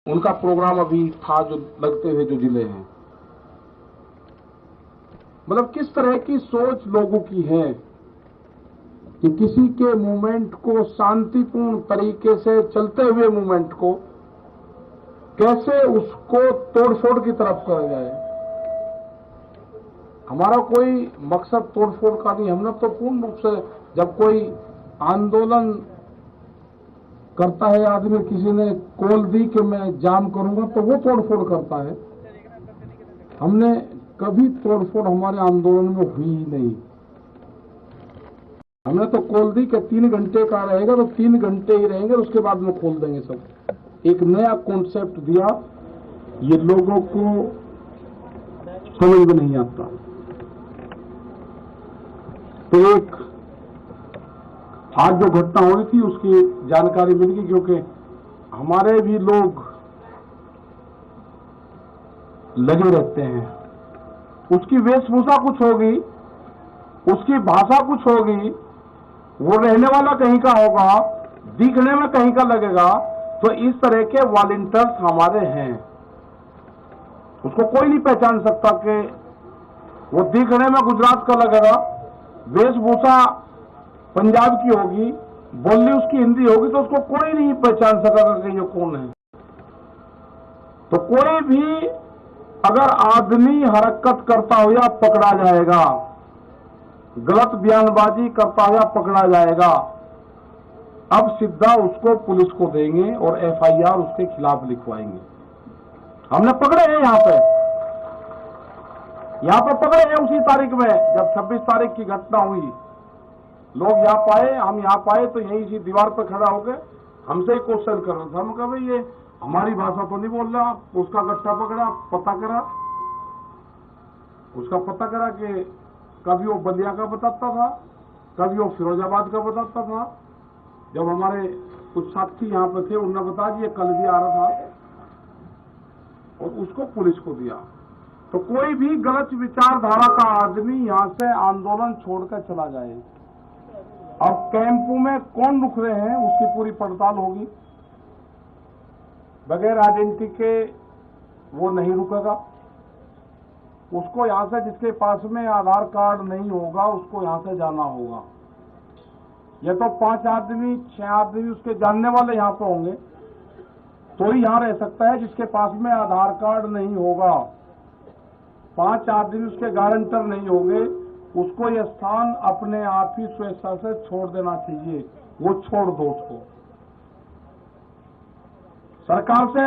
उनका प्रोग्राम अभी था जो लगते हुए जो जिले हैं। मतलब किस तरह की सोच लोगों की है कि किसी के मूवमेंट को, शांतिपूर्ण तरीके से चलते हुए मूवमेंट को कैसे उसको तोड़फोड़ की तरफ करा जाए। हमारा कोई मकसद तोड़फोड़ का नहीं। हमने तो पूर्ण रूप से, जब कोई आंदोलन करता है आदमी, किसी ने कॉल दी कि मैं जाम करूंगा, तो वो तोड़फोड़ करता है। हमने कभी तोड़फोड़ हमारे आंदोलन में हुई ही नहीं। हमने तो कॉल दी कि 3 घंटे का रहेगा तो 3 घंटे ही रहेंगे, उसके बाद में खोल देंगे सब। एक नया कॉन्सेप्ट दिया, ये लोगों को समझ में नहीं आता। तो एक आज जो घटना हो रही थी उसकी जानकारी मिल गई, क्योंकि हमारे भी लोग लगे रहते हैं। उसकी वेशभूषा कुछ होगी, उसकी भाषा कुछ होगी, वो रहने वाला कहीं का होगा, दिखने में कहीं का लगेगा। तो इस तरह के वॉलंटियर्स हमारे हैं। उसको कोई नहीं पहचान सकता कि वो दिखने में गुजरात का लगेगा, वेशभूषा पंजाब की होगी, बोली उसकी हिंदी होगी, तो उसको कोई नहीं पहचान सकेगा कि ये कौन है। तो कोई भी अगर आदमी हरकत करता हुआ पकड़ा जाएगा, गलत बयानबाजी करता हुआ पकड़ा जाएगा, अब सीधा उसको पुलिस को देंगे और एफआईआर उसके खिलाफ लिखवाएंगे। हमने पकड़े हैं यहां पे पकड़े हैं उसी तारीख में, जब 26 तारीख की घटना हुई। लोग यहाँ पाए, हम यहाँ पाए तो यहीं इसी दीवार पर खड़ा होकर हमसे ही क्वेश्चन कर रहा था। हम कहा भाई ये हमारी भाषा तो नहीं बोल रहा। उसका गट्टा पकड़ा, पता करा, उसका पता करा कि कभी वो बलिया का बताता था, कभी वो फिरोजाबाद का बताता था। जब हमारे कुछ साथी यहाँ पे थे, उन्होंने बताया कि ये कल भी आ रहा था, और उसको पुलिस को दिया। तो कोई भी गलत विचारधारा का आदमी यहाँ से आंदोलन छोड़कर चला जाए। अब कैंपों में कौन रुक रहे हैं उसकी पूरी पड़ताल होगी। बगैर आइडेंटिटी के वो नहीं रुकेगा। उसको यहां से, जिसके पास में आधार कार्ड नहीं होगा, उसको यहां से जाना होगा। ये तो 5 आदमी 6 आदमी उसके जानने वाले यहां पर होंगे तो ही यहां रह सकता है। जिसके पास में आधार कार्ड नहीं होगा, 5 आदमी उसके गारंटर नहीं होंगे, उसको यह स्थान अपने आप ही स्वेच्छा से छोड़ देना चाहिए। वो छोड़ दो उसको। सरकार से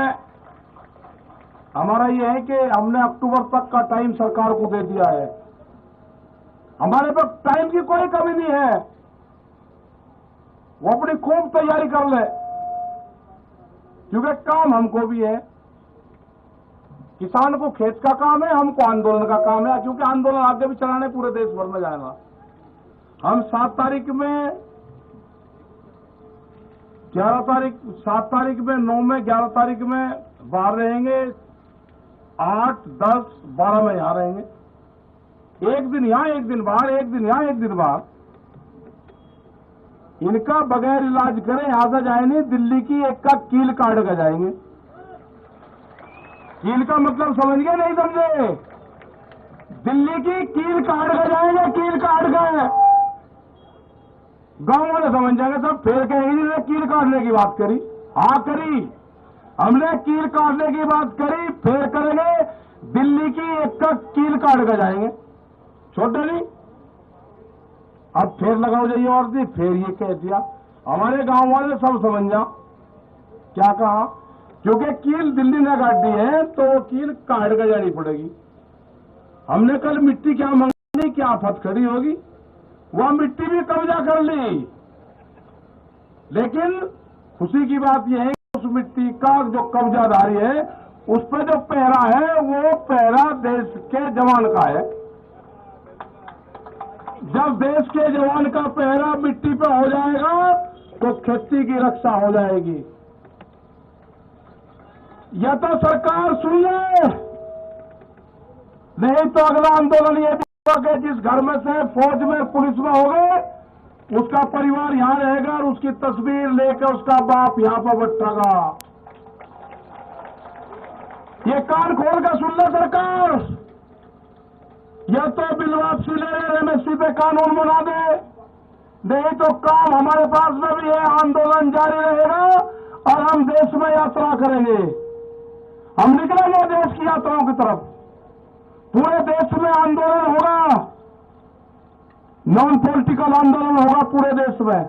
हमारा यह है कि हमने अक्टूबर तक का टाइम सरकार को दे दिया है। हमारे पास टाइम की कोई कमी नहीं है। वो अपनी खूब तैयारी कर ले, क्योंकि काम हमको भी है। किसान को खेत का काम है, हमको आंदोलन का काम है, क्योंकि आंदोलन आगे भी चलाने पूरे देश भर में जाएगा। हम 7 तारीख में, 11 तारीख, 7 तारीख में, 9 में, 11 तारीख में बाहर रहेंगे, 8, 10, 12 में यहां रहेंगे। एक दिन यहां, एक दिन बाहर, एक दिन यहां, एक दिन बाहर। इनका बगैर इलाज करें यहां से जाए नहीं, दिल्ली की एक का कील काट कर जाएंगे। कील का मतलब समझ गए नहीं समझे? दिल्ली की कील काट कर जाएंगे, कील काट गए। गांव वाले समझ जाएंगे सब, फिर कहेंगे कील काटने की बात करी। हाँ करी, हमने कील काटने की बात करी, फिर करेंगे दिल्ली की एक का कील काट कर जाएंगे। छोटे नहीं, अब फिर लगाओ जाइए और दी, फिर ये कह दिया। हमारे गांव वाले सब समझ जाओ क्या कहा, क्योंकि कील दिल्ली ने काट दी है तो वो कील काट कर जानी पड़ेगी। हमने कल मिट्टी क्या मांगी, क्या आफत खड़ी होगी, वह मिट्टी भी कब्जा कर ली। लेकिन खुशी की बात यह है कि उस मिट्टी का जो कब्जाधारी है, उस पर जो पहरा है, वो पहरा देश के जवान का है। जब देश के जवान का पहरा मिट्टी पर हो जाएगा तो खेती की रक्षा हो जाएगी। या तो सरकार सुन ले, नहीं तो अगला आंदोलन ये होगा कि जिस घर में से फौज में, पुलिस में हो गए, उसका परिवार यहां रहेगा और उसकी तस्वीर लेकर उसका बाप यहां पर बैठेगा। ये कान खोल कर सुन ले सरकार, या तो बिल वापसी ले एमएसपी पे कानून बना दे, नहीं तो काम हमारे पास में भी है, आंदोलन जारी रहेगा और हम देश में यात्रा करेंगे। हम निकलेंगे देश की यात्राओं की तरफ, पूरे देश में आंदोलन होगा, नॉन पॉलिटिकल आंदोलन होगा पूरे देश में।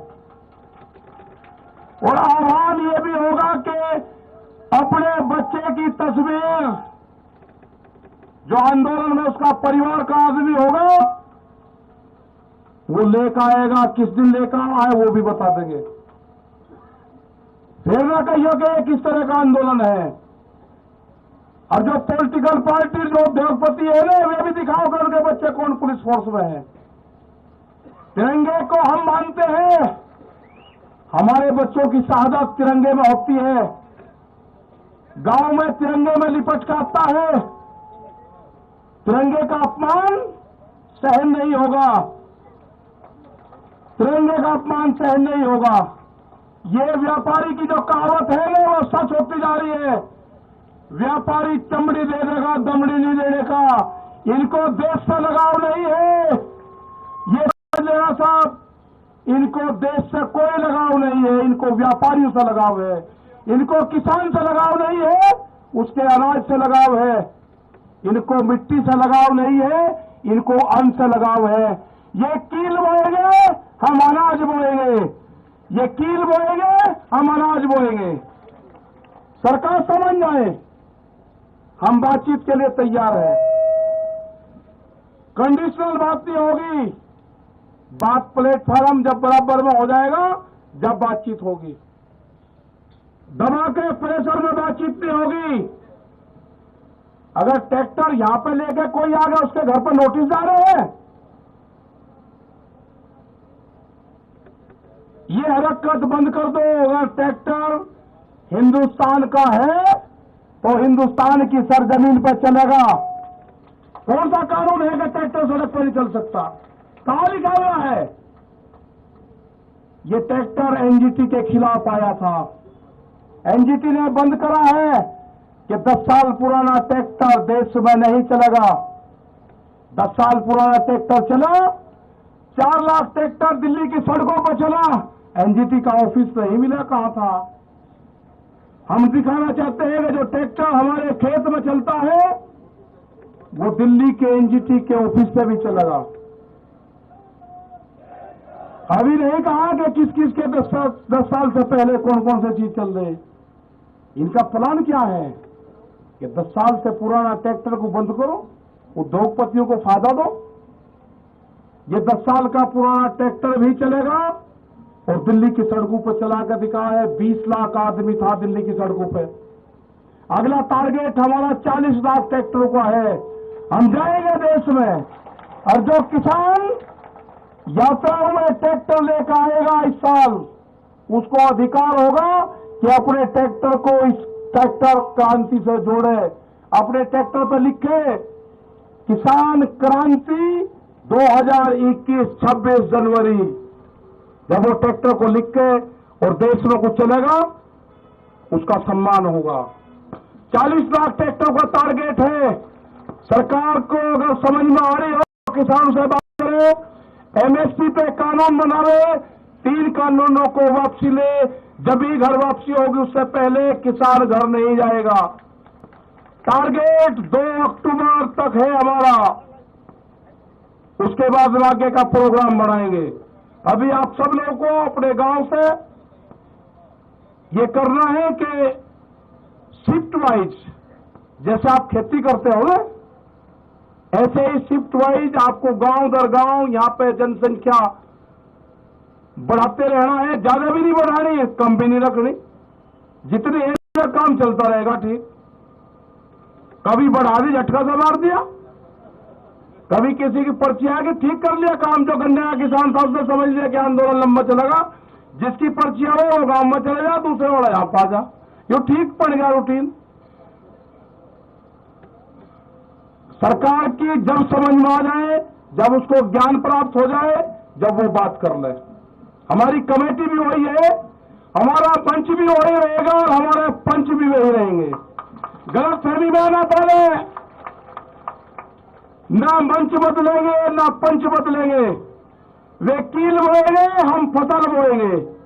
और आह्वान ये भी होगा कि अपने बच्चे की तस्वीर, जो आंदोलन में उसका परिवार का आदमी होगा, वो लेकर आएगा, किस दिन लेकर आए वो भी बता देंगे। फिर ना कहिए कि ये किस तरह का आंदोलन है। और जो पॉलिटिकल पार्टी, जो उद्योगपति है ना, वे भी दिखाओ कर उनके बच्चे कौन पुलिस फोर्स में है। तिरंगे को हम मानते हैं, हमारे बच्चों की शहादत तिरंगे में होती है, गांव में तिरंगे में लिपट कर आता है, तिरंगे का अपमान सहन नहीं होगा, तिरंगे का अपमान सहन नहीं होगा। ये व्यापारी की जो कहावत है ना, वो सच होती जा रही है। व्यापारी चमड़ी दे देगा, दमड़ी नहीं देने का। इनको देश से लगाव नहीं है, ये समझ लेना साहब, इनको देश से कोई लगाव नहीं है, इनको व्यापारियों से लगाव है, इनको किसान से लगाव नहीं है, उसके अनाज से लगाव है, इनको मिट्टी से लगाव नहीं है, इनको अन्न से लगाव है। ये कील बोएंगे, हम अनाज बोएंगे, ये कील बोएंगे, हम अनाज बोएंगे। सरकार समझ जाए, हम बातचीत के लिए तैयार हैं। कंडीशनल बात नहीं होगी, बात प्लेटफॉर्म जब बराबर में हो जाएगा, जब बातचीत होगी। दबा के प्रेशर में बातचीत नहीं होगी। अगर ट्रैक्टर यहां पे लेके कोई आ गया, उसके घर पर नोटिस जा रहे हैं, ये हरकत बंद कर दो। अगर ट्रैक्टर हिंदुस्तान का है तो हिंदुस्तान की सरजमीन पर चलेगा। कौन सा कानून है कि ट्रैक्टर सड़क पर नहीं चल सकता? कहां लिखा हुआ है? ये ट्रैक्टर एनजीटी के खिलाफ आया था, एनजीटी ने बंद करा है कि 10 साल पुराना ट्रैक्टर देश में नहीं चलेगा। 10 साल पुराना ट्रैक्टर चला, 4 लाख ट्रैक्टर दिल्ली की सड़कों पर चला, एनजीटी का ऑफिस नहीं मिला, कहां था? हम दिखाना चाहते हैं कि जो ट्रैक्टर हमारे खेत में चलता है, वो दिल्ली के एनजीटी के ऑफिस पे भी चलेगा। अभी नहीं कहा कि किस किस के 10 साल से पहले कौन कौन सी चीज चल रही। इनका प्लान क्या है कि 10 साल से पुराना ट्रैक्टर को बंद करो, उद्योगपतियों को फायदा दो। ये 10 साल का पुराना ट्रैक्टर भी चलेगा और दिल्ली की सड़कों पर चला कर दिखा है। 20 लाख आदमी था दिल्ली की सड़कों पे। अगला टारगेट हमारा 40 लाख ट्रैक्टरों का है। हम जाएंगे देश में, और जो किसान यात्राओं में ट्रैक्टर लेकर आएगा इस साल, उसको अधिकार होगा कि अपने ट्रैक्टर को इस ट्रैक्टर क्रांति से जोड़े। अपने ट्रैक्टर पर लिखे किसान क्रांति 2021 26 जनवरी। जब वो ट्रैक्टर को लिख के और देश में कुछ चलेगा, उसका सम्मान होगा। 40 लाख ट्रैक्टर का टारगेट है। सरकार को अगर समझ में आ रही हो तो किसानों से बात करें, एमएसपी पे कानून बनावे, 3 कानूनों को वापसी ले। जब ही घर वापसी होगी, उससे पहले किसान घर नहीं जाएगा। टारगेट 2 अक्टूबर तक है हमारा, उसके बाद आगे का प्रोग्राम बनाएंगे। अभी आप सब लोगों को अपने गांव से ये करना है कि शिफ्ट वाइज, जैसे आप खेती करते हो ना, ऐसे ही शिफ्ट वाइज आपको गांव दर गांव यहां पे जनसंख्या बढ़ाते रहना है। ज्यादा भी नहीं बढ़ानी है, कम भी नहीं रखनी। जितनी है काम चलता रहेगा। ठीक, कभी बढ़ा दी, झटका से मार दिया, कभी किसी की पर्ची आके ठीक कर लिया काम। जो गन्ने का किसान था उसने समझ लिया कि आंदोलन लंबा चलेगा, जिसकी पर्ची हो वो गांव में चले जा, दूसरे वाला यहां पा जा। ये ठीक पड़ गया रूटीन। सरकार की जब समझ में आ जाए, जब उसको ज्ञान प्राप्त हो जाए, जब वो बात कर ले। हमारी कमेटी भी वही है, हमारा पंच भी वही रहेगा और हमारे पंच भी वही रहेंगे। गलत फहमी में ना डाले। ना मंच बदलेंगे ना पंच बदलेंगे। वे कील बोएंगे, हम फसल बोएंगे।